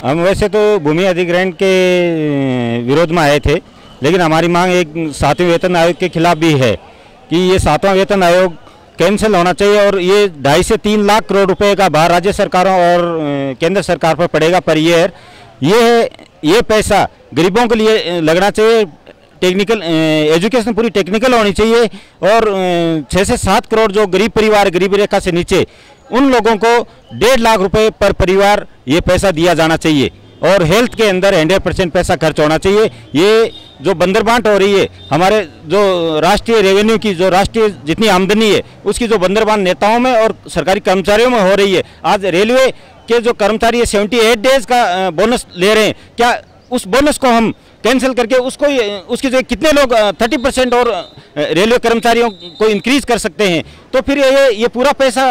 हम वैसे तो भूमि अधिग्रहण के विरोध में आए थे, लेकिन हमारी मांग एक 7वें वेतन आयोग के खिलाफ भी है कि ये 7वां वेतन आयोग कैंसिल होना चाहिए और ये 2.5 से 3 लाख करोड़ रुपए का भार राज्य सरकारों और केंद्र सरकार पर पड़ेगा पर ईयर। ये पैसा गरीबों के लिए लगना चाहिए। टेक्निकल एजुकेशन पूरी टेक्निकल होनी चाहिए और 6 से 7 करोड़ जो गरीब परिवार, गरीबी रेखा से नीचे, उन लोगों को 1.5 लाख रुपए पर परिवार ये पैसा दिया जाना चाहिए और हेल्थ के अंदर 100% पैसा खर्च होना चाहिए। ये जो बंदरबांट हो रही है, हमारे जो राष्ट्रीय रेवेन्यू की, जो राष्ट्रीय जितनी आमदनी है, उसकी जो बंदरबांट नेताओं में और सरकारी कर्मचारियों में हो रही है। आज रेलवे के जो कर्मचारी है 78 डेज का बोनस ले रहे हैं, क्या उस बोनस को हम कैंसिल करके उसके जो कितने लोग 30% और रेलवे कर्मचारियों को इंक्रीज कर सकते हैं? तो फिर ये पूरा पैसा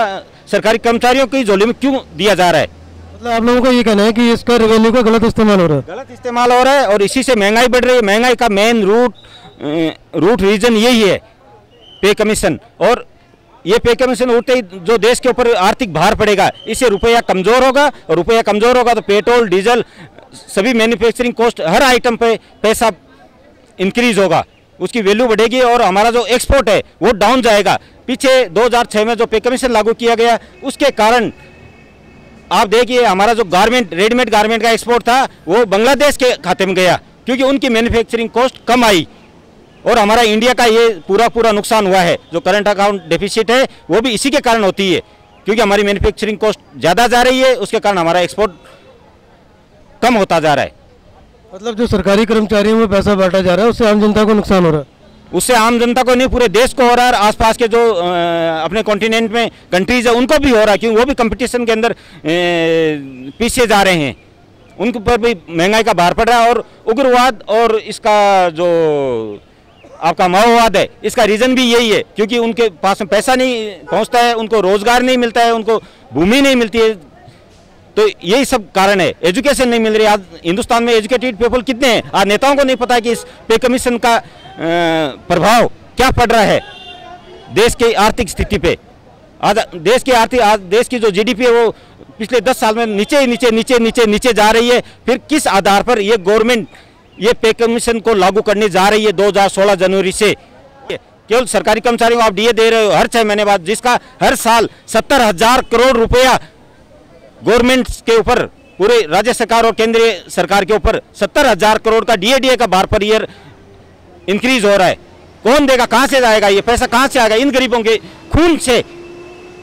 सरकारी कर्मचारियों की झोली में क्यों दिया जा रहा है? मतलब आप लोगों को ये कहना है कि इसका रेवेन्यू का गलत इस्तेमाल हो रहा है? गलत इस्तेमाल हो रहा है और इसी से महंगाई बढ़ रही है। महंगाई का मेन रूट रीजन यही है, पे कमीशन। और ये पे कमीशन उठते ही जो देश के ऊपर आर्थिक भार पड़ेगा, इससे रुपया कमजोर होगा और रुपया कमजोर होगा तो पेट्रोल, डीजल, सभी मैन्युफैक्चरिंग कॉस्ट, हर आइटम पे पैसा इंक्रीज होगा, उसकी वैल्यू बढ़ेगी और हमारा जो एक्सपोर्ट है वो डाउन जाएगा। पीछे 2006 में जो पे कमीशन लागू किया गया, उसके कारण आप देखिए हमारा जो गारमेंट, रेडीमेड गारमेंट का एक्सपोर्ट था वो बांग्लादेश के खाते में गया क्योंकि उनकी मैन्युफैक्चरिंग कॉस्ट कम आई और हमारा इंडिया का ये पूरा नुकसान हुआ है। जो करंट अकाउंट डेफिसिट है वो भी इसी के कारण होती है क्योंकि हमारी मैन्युफैक्चरिंग कॉस्ट ज़्यादा जा रही है, उसके कारण हमारा एक्सपोर्ट कम होता जा रहा है। मतलब जो सरकारी कर्मचारियों में पैसा बांटा जा रहा है उससे आम जनता को नुकसान हो रहा है? उससे आम जनता को नहीं, पूरे देश को हो रहा है। आसपास के जो अपने कॉन्टिनेंट में कंट्रीज है उनको भी हो रहा है क्योंकि वो भी कंपटीशन के अंदर पीछे जा रहे हैं, उनके ऊपर भी महंगाई का भार पड़ रहा है। और उग्रवाद और इसका जो आपका माओवाद है, इसका रीज़न भी यही है क्योंकि उनके पास में पैसा नहीं पहुंचता है, उनको रोजगार नहीं मिलता है, उनको भूमि नहीं मिलती है, तो यही सब कारण है। एजुकेशन नहीं मिल रही। आज हिंदुस्तान में एजुकेटेड पीपल कितने हैं? आज नेताओं को नहीं पता है कि इस पे कमीशन का प्रभाव क्या पड़ रहा है देश की आर्थिक स्थिति पे। आज देश की जो जीडीपी है वो पिछले 10 साल में नीचे जा रही है। फिर किस आधार पर ये गवर्नमेंट ये पे कमीशन को लागू करने जा रही है 2016 जनवरी से? केवल सरकारी कर्मचारियों को आप डीए दे रहे हो हर 6 महीने बाद, जिसका हर साल 70,000 करोड़ रुपया गवर्नमेंट के ऊपर, पूरे राज्य सरकार और केंद्रीय सरकार के ऊपर 70,000 करोड़ का डीए का भार पर ईयर इंक्रीज हो रहा है। कौन देगा? कहां से जाएगा ये पैसा? कहां से आएगा? इन गरीबों के खून से।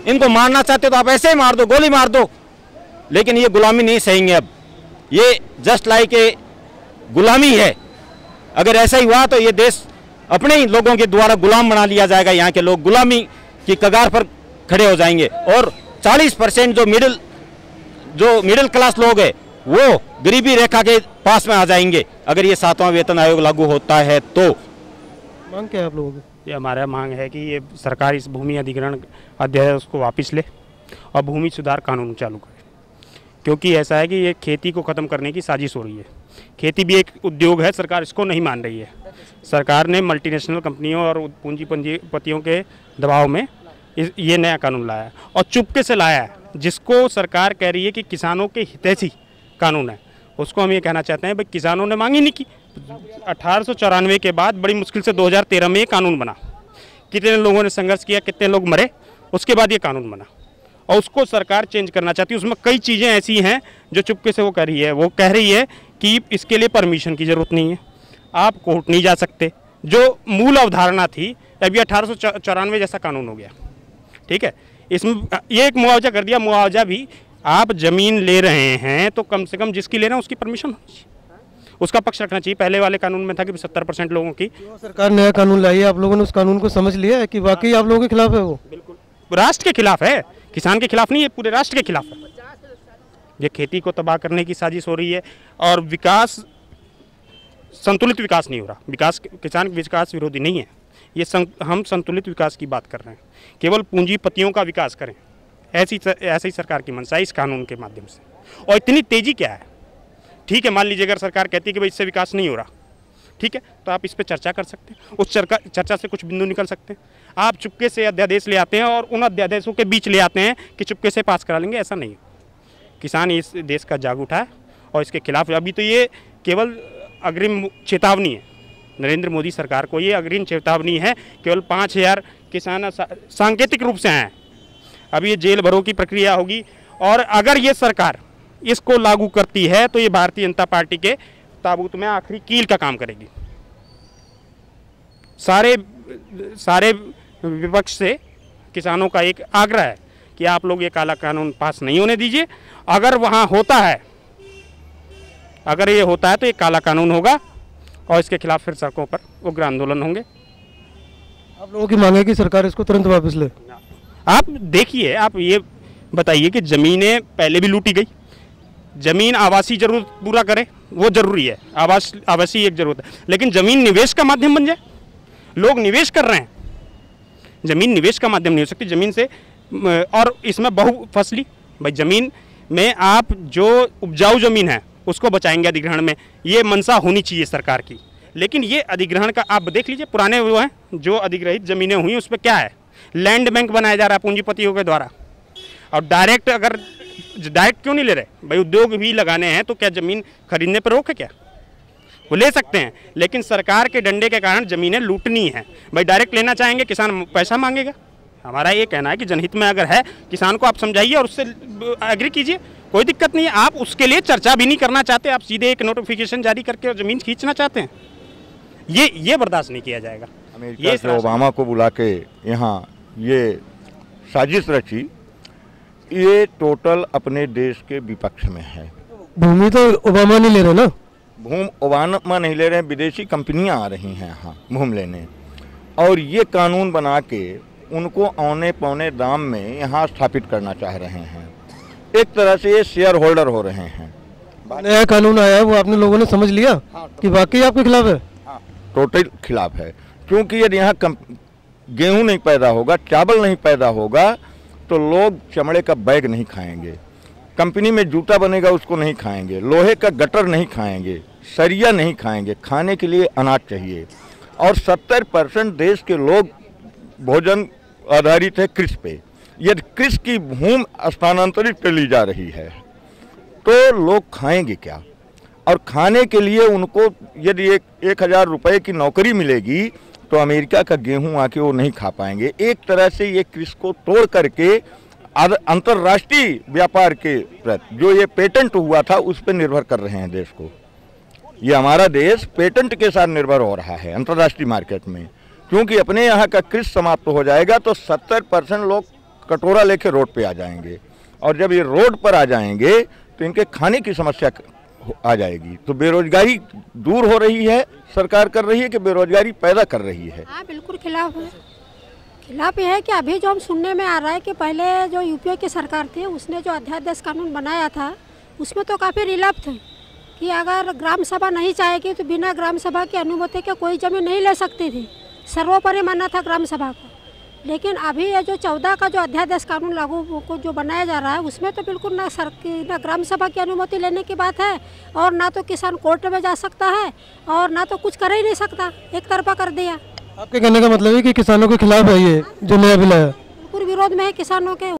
इनको मारना चाहते हो तो आप ऐसे ही मार दो, गोली मार दो, लेकिन ये गुलामी नहीं सहेंगे। अब ये जस्ट लाइक ए गुलामी है। अगर ऐसा ही हुआ तो ये देश अपने ही लोगों के द्वारा गुलाम बना लिया जाएगा। यहाँ के लोग गुलामी की कगार पर खड़े हो जाएंगे और 40% जो मिडिल क्लास लोग हैं वो गरीबी रेखा के पास में आ जाएंगे अगर ये 7वां वेतन आयोग लागू होता है तो। मांग क्या है आप लोगों की? ये हमारा मांग है कि ये सरकार इस भूमि अधिग्रहण अध्यादेश को वापस ले और भूमि सुधार कानून चालू करे, क्योंकि ऐसा है कि ये खेती को ख़त्म करने की साजिश हो रही है। खेती भी एक उद्योग है, सरकार इसको नहीं मान रही है। सरकार ने मल्टीनेशनल कंपनियों और पूंजीपतियों के दबाव में ये नया कानून लाया है और चुपके से लाया है, जिसको सरकार कह रही है कि किसानों के हितैषी कानून है। उसको हम ये कहना चाहते हैं भाई, किसानों ने मांग ही नहीं की। 1894 के बाद बड़ी मुश्किल से 2013 में ये कानून बना। कितने लोगों ने संघर्ष किया, कितने लोग मरे, उसके बाद ये कानून बना और उसको सरकार चेंज करना चाहती है। उसमें कई चीज़ें ऐसी हैं जो चुपके से वो कर रही है। वो कह रही है कि इसके लिए परमिशन की ज़रूरत नहीं है, आप कोर्ट नहीं जा सकते। जो मूल अवधारणा थी, अभी 1894 जैसा कानून हो गया, ठीक है। इसमें ये एक मुआवजा कर दिया। मुआवजा भी आप ज़मीन ले रहे हैं तो कम से कम जिसकी ले रहे हैं उसकी परमिशन होनी चाहिए, उसका पक्ष रखना चाहिए। पहले वाले कानून में था कि 70% लोगों की। सरकार नया कानून लाई है, आप लोगों ने उस कानून को समझ लिया है कि वाकई आप लोगों के खिलाफ है? वो बिल्कुल राष्ट्र के खिलाफ है, किसान के खिलाफ नहीं है, पूरे राष्ट्र के खिलाफ है। ये खेती को तबाह करने की साजिश हो रही है और विकास, संतुलित विकास नहीं हो रहा। विकास, किसान विकास विरोधी नहीं है, ये हम संतुलित विकास की बात कर रहे हैं। केवल पूंजीपतियों का विकास करें, ऐसी सरकार की मंशा है इस कानून के माध्यम से। और इतनी तेजी क्या है? ठीक है, मान लीजिए अगर सरकार कहती है कि भाई इससे विकास नहीं हो रहा, ठीक है, तो आप इस पर चर्चा कर सकते हैं, उस चर्चा से कुछ बिंदु निकल सकते हैं। आप चुपके से अध्यादेश ले आते हैं और उन अध्यादेशों के बीच ले आते हैं कि चुपके से पास करा लेंगे, ऐसा नहीं है। किसान इस देश का जाग उठा है और इसके खिलाफ अभी तो ये केवल अग्रिम चेतावनी है। नरेंद्र मोदी सरकार को ये अग्रिम चेतावनी है। केवल 5,000 किसान सांकेतिक रूप से हैं। अभी ये जेल भरो की प्रक्रिया होगी और अगर ये सरकार इसको लागू करती है तो ये भारतीय जनता पार्टी के ताबूत में आखिरी कील का काम करेगी। सारे विपक्ष से किसानों का एक आग्रह है कि आप लोग ये काला कानून पास नहीं होने दीजिए। अगर वहाँ होता है, अगर ये होता है तो ये काला कानून होगा और इसके खिलाफ फिर सड़कों पर उग्र आंदोलन होंगे। आप लोगों की मांग है कि सरकार इसको तुरंत वापस ले। आप देखिए, आप ये बताइए कि ज़मीनें पहले भी लूटी गई। ज़मीन आवासीय जरूरत पूरा करे वो ज़रूरी है, आवासीय एक ज़रूरत है, लेकिन ज़मीन निवेश का माध्यम बन जाए। लोग निवेश कर रहे हैं, ज़मीन निवेश का माध्यम नहीं हो सकती। ज़मीन से और इसमें बहुफसली, भाई ज़मीन में आप जो उपजाऊ ज़मीन है उसको बचाएंगे अधिग्रहण में, ये मंशा होनी चाहिए सरकार की। लेकिन ये अधिग्रहण का आप देख लीजिए, पुराने वो हैं जो अधिग्रहित ज़मीनें हुई उस पर क्या है, लैंड बैंक बनाया जा रहा है पूंजीपतियों के द्वारा। और डायरेक्ट अगर डायरेक्ट क्यों नहीं ले रहे, भाई उद्योग भी लगाने हैं तो क्या ज़मीन खरीदने पर रोक है क्या? वो ले सकते हैं, लेकिन सरकार के डंडे के कारण ज़मीनें लूटनी है। भाई डायरेक्ट लेना चाहेंगे, किसान पैसा मांगेगा। हमारा ये कहना है कि जनहित में अगर है, किसान को आप समझाइए और उससे एग्री कीजिए, कोई दिक्कत नहीं है। आप उसके लिए चर्चा भी नहीं करना चाहते, आप सीधे एक नोटिफिकेशन जारी करके ज़मीन खींचना चाहते हैं, ये बर्दाश्त नहीं किया जाएगा। अमेरिका से ओबामा को बुला के यहाँ ये साजिश रची, ये टोटल अपने देश के विपक्ष में है। भूमि तो ओबामा नहीं ले रहे ना, भूमि ओबामा नहीं ले रहे हैं, विदेशी कंपनियां आ रही हैं यहाँ भूमि लेने, और ये कानून बना के उनको औने पौने दाम में यहाँ स्थापित करना चाह रहे हैं। एक तरह से ये शेयर होल्डर हो रहे हैं। नया कानून आया है वो आपने लोगों ने समझ लिया कि वाकई आपके खिलाफ है? हाँ, टोटल खिलाफ है, क्योंकि यदि यहाँ गेहूँ नहीं पैदा होगा, चावल नहीं पैदा होगा तो लोग चमड़े का बैग नहीं खाएंगे, कंपनी में जूता बनेगा उसको नहीं खाएंगे, लोहे का गटर नहीं खाएंगे, सरिया नहीं खाएंगे। खाने के लिए अनाज चाहिए, और 70% देश के लोग भोजन आधारित है कृषि पे। यदि कृषि की भूमि स्थानांतरित कर ली जा रही है तो लोग खाएंगे क्या? और खाने के लिए उनको यदि 1,000 रुपये की नौकरी मिलेगी तो अमेरिका का गेहूं आके वो नहीं खा पाएंगे। एक तरह से ये कृषि को तोड़ करके अंतर्राष्ट्रीय व्यापार के प्रति जो ये पेटेंट हुआ था उस पर निर्भर कर रहे हैं देश को। ये हमारा देश पेटेंट के साथ निर्भर हो रहा है अंतर्राष्ट्रीय मार्केट में, क्योंकि अपने यहाँ का कृषि समाप्त हो जाएगा तो 70% लोग कटोरा लेके रोड पे आ जाएंगे, और जब ये रोड पर आ जाएंगे तो इनके खाने की समस्या आ जाएगी। तो बेरोजगारी दूर हो रही है, सरकार कर रही है कि बेरोजगारी पैदा कर रही है? हाँ बिल्कुल खिलाफ है। खिलाफ ये है कि अभी जो हम सुनने में आ रहा है कि पहले जो यूपीए की सरकार थी उसने जो अध्यादेश कानून बनाया था उसमें तो काफ़ी रिलैप थे कि अगर ग्राम सभा नहीं चाहेगी तो बिना ग्राम सभा की अनुमति के कोई जमीन नहीं ले सकती थी, सर्वोपरि माना था ग्राम सभा को। लेकिन अभी ये जो 14 का जो अध्यादेश कानून लागू को जो बनाया जा रहा है उसमें तो बिल्कुल ना ग्राम सभा की अनुमति लेने की बात है, और ना तो किसान कोर्ट में जा सकता है, और ना तो कुछ कर ही नहीं सकता, एक तरफा कर दिया। आपके कहने का मतलब है कि किसानों के खिलाफ है ये जो नया बिल है? बिल्कुल विरोध में है किसानों के।